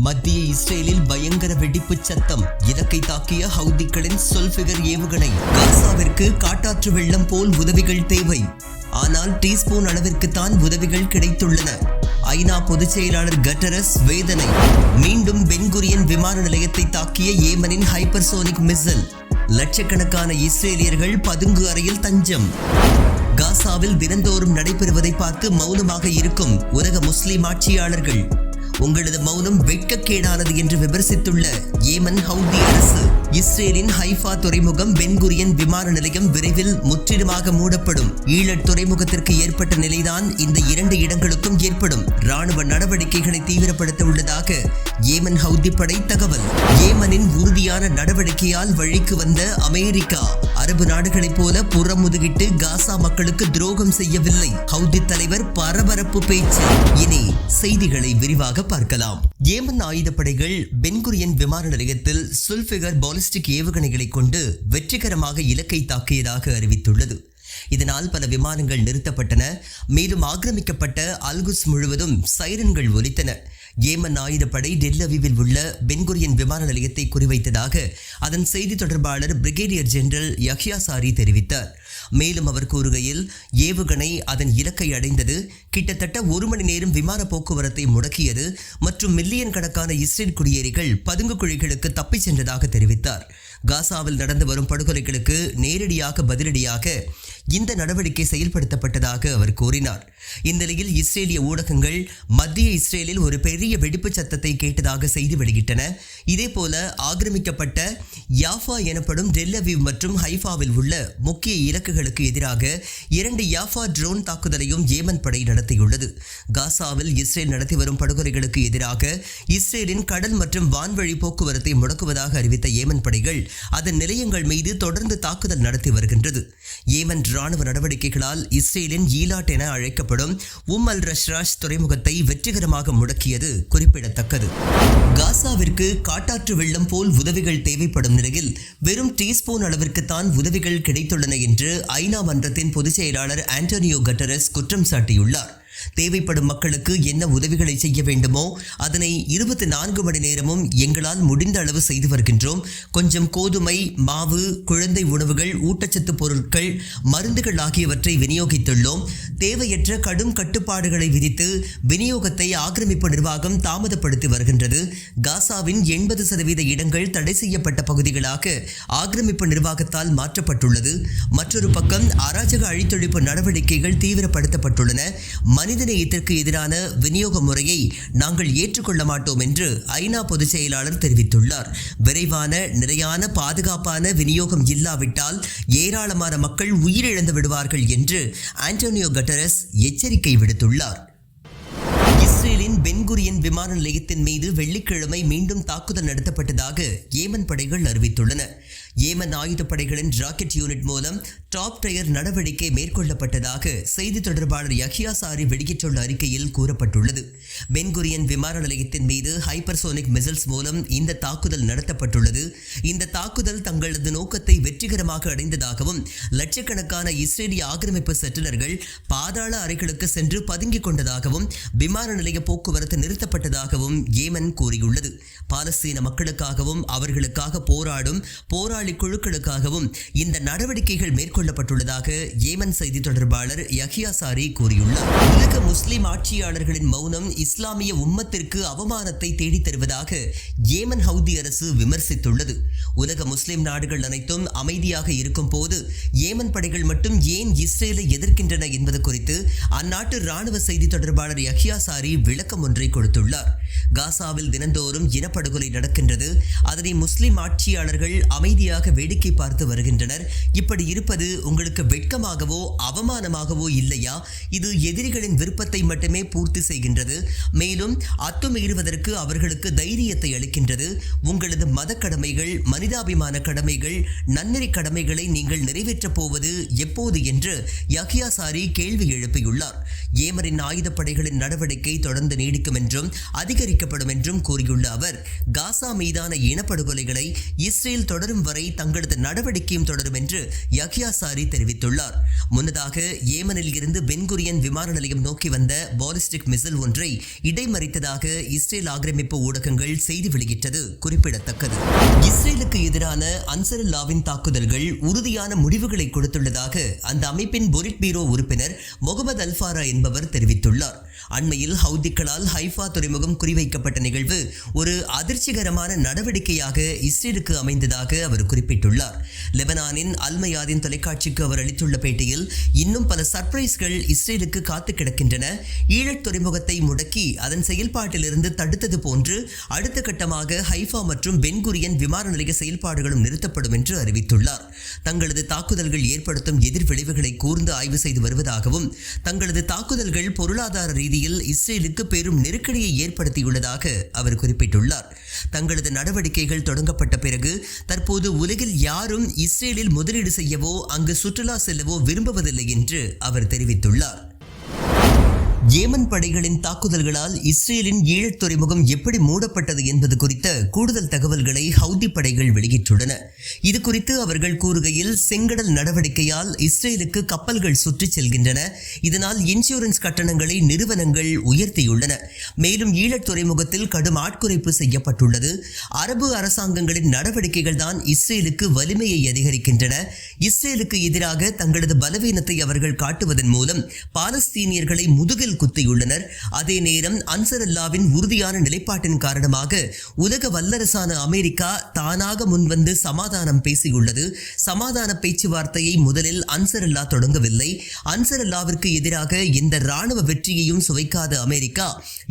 மத்திய இஸ்ரேலில் பயங்கர வெடிப்பு சத்தம். இலக்கை தாக்கிய ஹவுதிகளின் சொல்ஃபிகர் ஏவுகணை. காசாவிற்கு காட்டாற்று வெள்ளம் போல் உதவிகள் தேவை. ஆனால் டீஸ்பூன் அளவிற்குத்தான் உதவிகள் கிடைத்துள்ளன. ஐநா பொதுச் செயலாளர் கட்டரஸ் வேதனை. மீண்டும் பென்குரியன் விமான நிலையத்தை தாக்கிய ஏமனின் ஹைப்பர்சோனிக் மிசைல். லட்சக்கணக்கான இஸ்ரேலியர்கள் பதுங்கு அறையில் தஞ்சம். காசாவில் தினந்தோறும் நடைபெறுவதை பார்த்து மௌனமாக இருக்கும் உலக முஸ்லிம் ஆட்சியாளர்கள். உங்களது மௌனம் வெட்கக்கேடானது என்று விமர்சித்துள்ள ஏமன் ஹவுதி அரசு. இஸ்ரேலின் ஹைஃபா துறைமுகம் பென்குரியன் விமான நிலையம் விரைவில் முற்றிலுமாக மூடப்படும். ஈழட் துறைமுகத்திற்கு ஏற்பட்ட நிலைதான் இந்த இரண்டு இடங்களுக்கும் ஏற்படும். ராணுவ நடவடிக்கைகளை தீவிரப்படுத்த உள்ளதாக ஏமன் ஹவுதி படை தகவல். ஏமனின் உறுதியான நடவடிக்கையால் வழிக்கு வந்த அமெரிக்கா அரபு நாடுகளைப் போல புறமுதுகிட்டு காசா மக்களுக்கு துரோகம் செய்யவில்லை. ஹவுதி தலைவர் பரபரப்பு பேச்சு. இனி செய்திகளை விரிவாக பார்க்கலாம். ஏமன் ஆயுதப்படைகள் பென்குரியன் விமான நிலையத்தில் சுல்ஃபிகர் பாலிஸ்டிக் ஏவுகணைகளை கொண்டு வெற்றிகரமாக இலக்கை தாக்கியதாக அறிவித்துள்ளது. இதனால் பல விமானங்கள் நிறுத்தப்பட்டன. மேலும் ஆக்கிரமிக்கப்பட்ட அல்குஸ் முழுவதும் சைரன்கள் ஒலித்தன. ஏமன் ஆயுதப்படை டெல்லவிவில் உள்ள பென்குரியன் விமான நிலையத்தை குறிவைத்ததாக அதன் செய்தி தொடர்பாளர் பிரிகேடியர் ஜெனரல் யஹ்யா சாரி தெரிவித்தார். மேலும் அவர் கூறுகையில், ஏவுகணை அதன் இலக்கை அடைந்தது, கிட்டத்தட்ட 1 மணி நேரம் விமான போக்குவரத்தை முடக்கியது மற்றும் மில்லியன் கணக்கான இஸ்ரேல் குடியேறிகள் பதுங்கு குழிகளுக்கு தப்பிச் சென்றதாக தெரிவித்தார். காசாவில் நடந்து வரும் படுகொலைகளுக்கு நேரடியாக பதிலடியாக இந்த நடவடிக்கை செயல்படுத்தப்பட்டதாக அவர் கூறினார். இந்நிலையில் இஸ்ரேலிய ஊடகங்கள் மத்திய இஸ்ரேலில் ஒரு பெரிய வெடிப்பு சத்தத்தை கேட்டதாக செய்தி வெளியிட்டன. இதேபோல ஆக்கிரமிக்கப்பட்ட யாஃபா எனப்படும் டெல்லவிவ் மற்றும் ஹைஃபாவில் உள்ள முக்கிய இலக்குகளுக்கு எதிராக 2 யாஃபா ட்ரோன் தாக்குதலையும் ஏமன் படை நடத்தியுள்ளது. காசாவில் இஸ்ரேல் நடத்தி வரும் படுகொலைகளுக்கு எதிராக இஸ்ரேலின் கடல் மற்றும் வான்வழி போக்குவரத்தை முடக்குவதாக அறிவித்த ஏமன் படைகள் அதன் நிலையங்கள் மீது தொடர்ந்து தாக்குதல் நடத்தி வருகின்றது. ஏமன் ராணுவ நடவடிக்கைகளால் இஸ்ரேலின் ஈலாட் என அழைக்கப்படும் அல் ரஷ்ராஷ் துறைமுகத்தை வெற்றிகரமாக முடக்கியது குறிப்பிடத்தக்கது. காசாவிற்கு காட்டாற்று வெள்ளம் போல் உதவிகள் தேவைப்படும் நிலையில் வெறும் டீஸ்பூன் அளவிற்குத்தான் உதவிகள் கிடைத்துள்ளன என்று ஐநா மன்றத்தின் பொதுச் செயலாளர் ஆண்டோனியோ கட்டரஸ் குற்றம் சாட்டியுள்ளார். தேவைப்படும் மக்களுக்கு என்ன உதவிகளை செய்ய வேண்டுமோ அதனை 24 மணி நேரமும் எங்களால் முடிந்த அளவு செய்து வருகின்றோம். கொஞ்சம் கோதுமை, மாவு, குழந்தை உணவுகள், ஊட்டச்சத்து பொருட்கள், மருந்துகள் ஆகியவற்றை விநியோகித்துள்ளோம். தேவையற்ற கடும் கட்டுப்பாடுகளை விதித்து விநியோகத்தை ஆக்கிரமிப்பு நிர்வாகம் தாமதப்படுத்தி வருகின்றது. காசாவின் 80% இடங்கள் தடை செய்யப்பட்ட பகுதிகளாக ஆக்கிரமிப்பு நிர்வாகத்தால் மாற்றப்பட்டுள்ளது. மற்றொரு பக்கம் அராஜக அழித்தொழிப்பு நடவடிக்கைகள் தீவிரப்படுத்தப்பட்டுள்ளன. மனிதநேயத்திற்கு எதிரான விநியோக முறையை நாங்கள் ஏற்றுக்கொள்ள மாட்டோம் என்று ஐநா பொதுச் செயலாளர் தெரிவித்துள்ளார். விரைவான, நிலையான, பாதுகாப்பான விநியோகம் இல்லாவிட்டால் ஏராளமான மக்கள் உயிரிழந்து விடுவார்கள் என்று ஆண்டோனியோ கட்டரஸ் எச்சரிக்கை விடுத்துள்ளார். இஸ்ரேலின் பென்குரியன் விமான நிலையத்தின் மீது வெள்ளிக்கிழமை மீண்டும் தாக்குதல் நடத்தப்பட்டதாக ஏமன் படைகள் அறிவித்துள்ளன. ஏமன் ஆயுதப்படைகளின் ராக்கெட் யூனிட் மூலம் டாப் டயர் நடவடிக்கை மேற்கொள்ளப்பட்டதாக செய்தி தொடர்பாளர் யஹ்யா சாரி வெளியிட்டுள்ள அறிக்கையில் கூறப்பட்டுள்ளது. பென்குரியன் விமான நிலையத்தின் மீது ஹைப்பர்சோனிக் மிசைல்ஸ் மூலம் இந்த தாக்குதல் நடத்தப்பட்டுள்ளது. இந்த தாக்குதல் தங்களது நோக்கத்தை வெற்றிகரமாக அடைந்ததாகவும் லட்சக்கணக்கான இஸ்ரேலிய ஆக்கிரமிப்பு செட்டிலர்கள் பாதாள அறைகளுக்கு சென்று பதுங்கிக் கொண்டதாகவும் விமான நிலைய போக்குவரத்து நிறுத்தப்பட்டதாகவும் ஏமன் கூறியுள்ளது. பாலஸ்தீன மக்களுக்காகவும் அவர்களுக்காக போராடும் போராளி குழுக்களுக்காகவும் இந்த நடவடிக்கைகள் மேற்கொள்ளப்பட்டுள்ளதாக ஏமன் செய்தி தொடர்பாளர் யஹ்யா சாரி கூறியுள்ளார். உலக முஸ்லிம் ஆட்சியாளர்களின் மௌனம் இஸ்லாமிய உம்மத்திற்கு அவமானத்தை தேடித் தருவதாக ஏமன் ஹவுதி அரசு விமர்சித்துள்ளது. உலக முஸ்லிம் நாடுகள் அனைத்தும் அமைதியாக இருக்கும் போது ஏமன் படைகள் மட்டும் ஏன் இஸ்ரேலை எதிர்க்கின்றன என்பது குறித்து அந்நாட்டு ராணுவ செய்தி தொடர்பாளர் யஹ்யா சாரி விளக்கம் ஒன்றை கொடுத்துள்ளார். காசாவில் தினந்தோறும் இனப்படுகொலை நடக்கின்றது. அதனை முஸ்லிம் ஆட்சியாளர்கள் அமைதியாக வேடிக்கை பார்த்து வருகின்றனர். இப்படி இருப்பது உங்களுக்கு வெட்கமாகவோ அவமானமாகவோ இல்லையா? இது எதிரிகளின் விருப்பத்தை மட்டுமே பூர்த்தி செய்கின்றது. மேலும் அத்துமீறுவதற்கு அவர்களுக்கு தைரியத்தை அளிக்கின்றது. உங்களது மத கடமைகள், மனிதாபிமான கடமைகள், நன்னெறி கடமைகளை நீங்கள் நிறைவேற்றப் போவது எப்போது என்று யஹ்யா சாரி கேள்வி எழுப்பியுள்ளார். ஏமனின் ஆயுதப்படைகளின் நடவடிக்கை தொடர்ந்து நீடிக்கும் என்றும் அதிகரிக்கப்படும் என்றும் கூறியுள்ள அவர், காசா மீதான இனப்படுகொலைகளை இஸ்ரேல் தொடரும் வரை தங்களது நடவடிக்கையும் தொடரும் என்று யஹ்யா சாரி தெரிவித்துள்ளார். முன்னதாக ஏமனில் இருந்து பென்குரியன் விமான நிலையம் நோக்கி வந்த பாலிஸ்டிக் மிசைல் ஒன்றை இடைமறித்ததாக இஸ்ரேல் ஆக்கிரமிப்பு ஊடகங்கள் செய்தி வெளியிட்டது குறிப்பிடத்தக்கது. இஸ்ரேலுக்கு எதிரான அன்சருல்லாவின் தாக்குதல்கள் உறுதியான முடிவுகளை கொடுத்துள்ளதாக அந்த அமைப்பின் பொலிட் பீரோ உறுப்பினர் முகமது அல்ஃபாரா என்பவர் தெரிவித்துள்ளார். அண்மையில் ஹவுதிகளால் ஹைஃபா துறைமுகம் குறிவைக்கப்பட்ட நிகழ்வு ஒரு அதிர்ச்சிகரமான நடவடிக்கையாக இஸ்ரேலுக்கு அமைந்ததாக அவர் குறிப்பிட்டுள்ளார். லெபனானின் அல்மயாதின் தொலைக்காட்சிக்கு அவர் அளித்துள்ள பேட்டியில் இன்னும் பல சர்ப்ரைஸ்கள் இஸ்ரேலுக்கு காத்து கிடக்கின்றன. ஈழத் துறைமுகத்தை முடக்கி அதன் செயல்பாட்டிலிருந்து தடுத்தது போன்று அடுத்த கட்டமாக ஹைஃபா மற்றும் பென்குரியன் விமான நிலைய செயல்பாடுகளும் நிறுத்தப்படும் என்று அறிவித்துள்ளார். தங்களது தாக்குதல்கள் ஏற்படுத்தும் எதிர்விளைவுகளை கூர்ந்து ஆய்வு செய்து வருவதாகவும் தங்களது தாக்குதல்கள் பொருளாதார ரீதியில் இஸ்ரேலுக்கு பெரும் நெருக்கடியை ஏற்படுத்தியுள்ளதாக அவர் குறிப்பிட்டுள்ளார். தங்களது நடவடிக்கைகள் தொடங்கப்பட்ட பிறகு தற்போது உலகில் யாரும் இஸ்ரேலில் முதலீடு செய்யவோ அங்கு சுற்றுலா செல்லவோ விரும்புவதில்லை என்று அவர் தெரிவித்துள்ளார். ஏமன் படைகளின் தாக்குதல்களால் இஸ்ரேலின் ஈழத் துறைமுகம் எப்படி மூடப்பட்டது என்பது குறித்த கூடுதல் தகவல்களை ஹவுதி படைகள் வெளியிட்டுள்ளன. இது குறித்து அவர்கள் கூறுகையில், செங்கடல் நடவடிக்கையால் இஸ்ரேலுக்கு கப்பல்கள் சுற்றிச் செல்கின்றன. இதனால் இன்சூரன்ஸ் கட்டணங்களை நிறுவனங்கள் உயர்த்தியுள்ளன. மேலும் ஈழத் துறைமுகத்தில் கடும் ஆட்குறைப்பு செய்யப்பட்டுள்ளது. அரபு அரசாங்கங்களின் நடவடிக்கைகள் தான் இஸ்ரேலுக்கு வலிமையை அதிகரிக்கின்றன. இஸ்ரேலுக்கு எதிராக தங்களது பலவீனத்தை அவர்கள் காட்டுவதன் மூலம் பாலஸ்தீனியர்களை முதுகில் குத்தியுள்ளனர். அதே நேரம் அன்சருல்லாவின் உறுதியான நிலைப்பாட்டின் காரணமாக உலக வல்லரசான அமெரிக்கா தானாக முன்வந்து சமாதானம் பேசியுள்ளது. சமாதான பேச்சுவார்த்தையை முதலில் அன்சருல்லா தொடங்கவில்லை. அன்சருல்லாவிற்கு எதிராக எந்த ராணுவ வெற்றியையும் சுவைக்காத அமெரிக்கா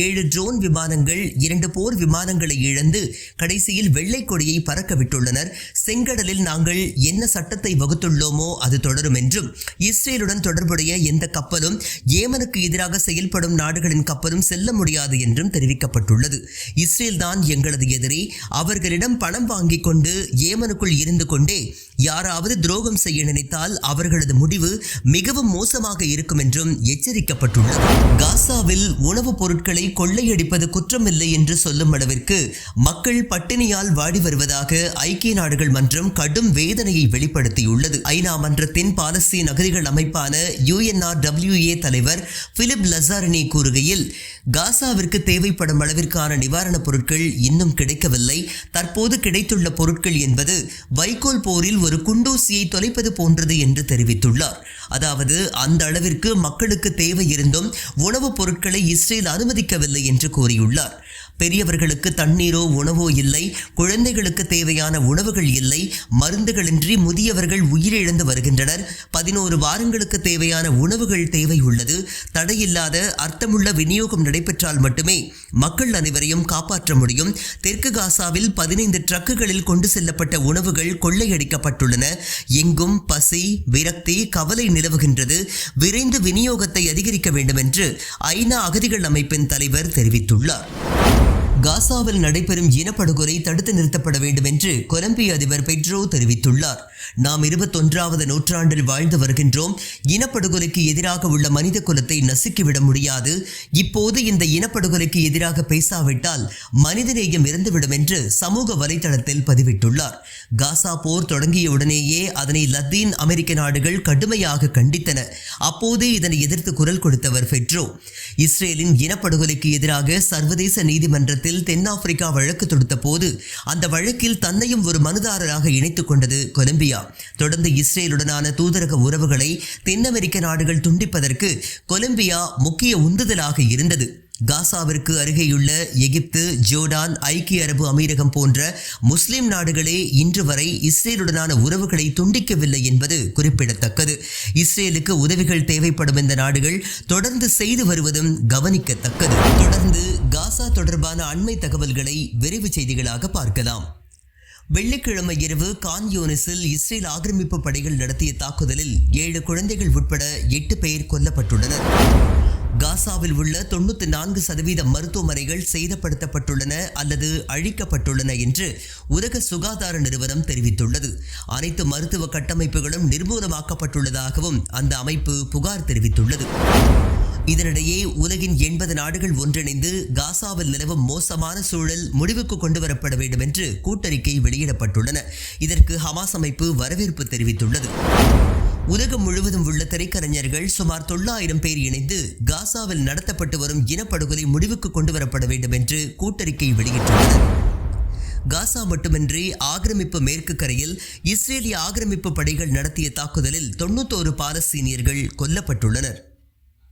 7 ட்ரோன் விமானங்கள் 2 போர் விமானங்களை இழந்து கடைசியில் வெள்ளை கொடியை பறக்க விட்டுள்ளனர். செங்கடலில் நாங்கள் என்ன சட்டத்தை வகுத்துள்ளோமோ அது தொடரும் என்றும் இஸ்ரேலுடன் தொடர்புடைய எந்த கப்பலும் ஏமனுக்கு எதிராக செயல்படும் நாடுகளின் கப்பலும் செல்ல முடியாது என்றும் தெரிவிக்கப்பட்டுள்ளது. இஸ்ரேல் தான் எங்களது எதிரி. அவர்களிடம் பணம் வாங்கிக் கொண்டு ஏமனுக்குள் இருந்து கொண்டே யாராவது துரோகம் செய்ய நினைத்தால் அவர்களது முடிவு மிகவும் மோசமாக இருக்கும் என்றும் எச்சரிக்கப்பட்டுள்ளது. காசாவில் உணவுப் பொருட்களை கொள்ளையடிப்பது குற்றமில்லை என்று சொல்லும் அளவிற்கு மக்கள் பட்டினியால் வாடி வருவதாக ஐக்கிய நாடுகள் மன்றம் கடும் வேதனையை வெளிப்படுத்தியுள்ளது. ஐநா மன்றத்தின் பாலஸ்தீன் அகதிகள் அமைப்பான UNRWA தலைவர் பிலிப் லசாரினி கூறுகையில், காசாவிற்கு தேவைப்படும் அளவிற்கான நிவாரணப் பொருட்கள் இன்னும் கிடைக்கவில்லை. தற்போது கிடைத்துள்ள பொருட்கள் என்பது வைக்கோல் போரில் ஒரு குண்டூசியை தொலைப்பது போன்றது என்று தெரிவித்துள்ளார். அதாவது அந்த அளவிற்கு மக்களுக்கு தேவை இருந்தும் உணவுப் பொருட்களை இஸ்ரேல் அனுமதிக்கவில்லை என்று கூறியுள்ளார். பெரியவர்களுக்கு தண்ணீரோ உணவோ இல்லை, குழந்தைகளுக்கு தேவையான உணவுகள் இல்லை, மருந்துகளின்றி முதியவர்கள் உயிரிழந்து வருகின்றனர். 11 வாரங்களுக்கு தேவையான உணவுகள் தேவை உள்ளது. தடையில்லாத அர்த்தமுள்ள விநியோகம் நடைபெற்றால் மட்டுமே மக்கள் அனைவரையும் காப்பாற்ற முடியும். தெற்கு காசாவில் 15 ட்ரக்குகளில் கொண்டு செல்லப்பட்ட உணவுகள் கொள்ளையடிக்கப்பட்டுள்ளன. எங்கும் பசி, விரக்தி, கவலை நிலவுகின்றது. விரைந்து விநியோகத்தை அதிகரிக்க வேண்டும் என்று ஐநா அகதிகள் அமைப்பின் தலைவர் தெரிவித்துள்ளார். காசாவில் நடைபெறும் இனப்படுகொலை தடுத்து நிறுத்தப்பட வேண்டும் என்று கொலம்பிய அதிபர் பெட்ரோ தெரிவித்துள்ளார். நாம் 21வது நூற்றாண்டில் வாழ்ந்து வருகின்றோம். இனப்படுகொலைக்கு எதிராக உள்ள மனித குலத்தை நசுக்கிவிட முடியாது. இப்போது இந்த இனப்படுகொலைக்கு எதிராக பேசாவிட்டால் மனிதநேயம் இறந்துவிடும் என்று சமூக வலைதளத்தில் பதிவிட்டுள்ளார். காசா போர் தொடங்கிய உடனேயே அதனை லத்தீன் அமெரிக்க நாடுகள் கடுமையாக கண்டித்தன. அப்போதே இதனை எதிர்த்து குரல் கொடுத்தவர் பெட்ரோ. இஸ்ரேலின் இனப்படுகொலைக்கு எதிராக சர்வதேச நீதிமன்றத்தில் தென்னாப்பிரிக்கா வழக்கு தொடுத்த போது அந்த வழக்கில் தன்னையும் ஒரு மனுதாரராக இணைத்துக் கொண்டது கொலம்பியா. தொடர்ந்து இஸ்ரேலுடனான தூதரக உறவுகளை தென் அமெரிக்க நாடுகள் துண்டிப்பதற்கு கொலம்பியா முக்கிய உந்துதலாக இருந்தது. காசாவிற்கு அருகேயுள்ள எகிப்து, ஜோர்டான், ஐக்கிய அரபு அமீரகம் போன்ற முஸ்லிம் நாடுகளே இன்று வரை இஸ்ரேலுடனான உறவுகளை துண்டிக்கவில்லை என்பது குறிப்பிடத்தக்கது. இஸ்ரேலுக்கு உதவிகள் தேவைப்படும் இந்த நாடுகள் தொடர்ந்து செய்து வருவதும் கவனிக்கத்தக்கது. தொடர்ந்து காசா தொடர்பான அண்மை தகவல்களை விரைவு செய்திகளாக பார்க்கலாம். வெள்ளிக்கிழமை இரவு கான் யூனிஸில் இஸ்ரேல் ஆக்கிரமிப்பு படைகள் நடத்திய தாக்குதலில் 7 குழந்தைகள் உட்பட 8 பேர் கொல்லப்பட்டுள்ளனர். காசாவில் உள்ள 94% மருத்துவமனைகள் சேதப்படுத்தப்பட்டுள்ளன அல்லது அழிக்கப்பட்டுள்ளன என்று உலக சுகாதார நிறுவனம் தெரிவித்துள்ளது. அனைத்து மருத்துவ கட்டமைப்புகளும் நிர்மூலமாக்கப்பட்டுள்ளதாகவும் அந்த அமைப்பு புகார் தெரிவித்துள்ளது. இதனிடையே உலகின் 80 நாடுகள் ஒன்றிணைந்து காசாவில் நிலவும் மோசமான சூழல் முடிவுக்கு கொண்டுவரப்பட வேண்டும் என்று கூட்டறிக்கை வெளியிடப்பட்டுள்ளன. இதற்கு ஹமாஸ் அமைப்பு வரவேற்பு தெரிவித்துள்ளது. உலகம் முழுவதும் உள்ள திரைக்கலைஞர்கள் சுமார் 900 பேர் இணைந்து காசாவில் நடத்தப்பட்டு வரும் இனப்படுகொலை முடிவுக்கு கொண்டுவரப்பட வேண்டும் என்று கூட்டறிக்கை வெளியிட்டுள்ளனர். காசா மட்டுமின்றி ஆக்கிரமிப்பு மேற்கு கரையில் இஸ்ரேலிய ஆக்கிரமிப்பு படைகள் நடத்திய தாக்குதலில் 91 பாலஸ்தீனியர்கள் கொல்லப்பட்டுள்ளனர்.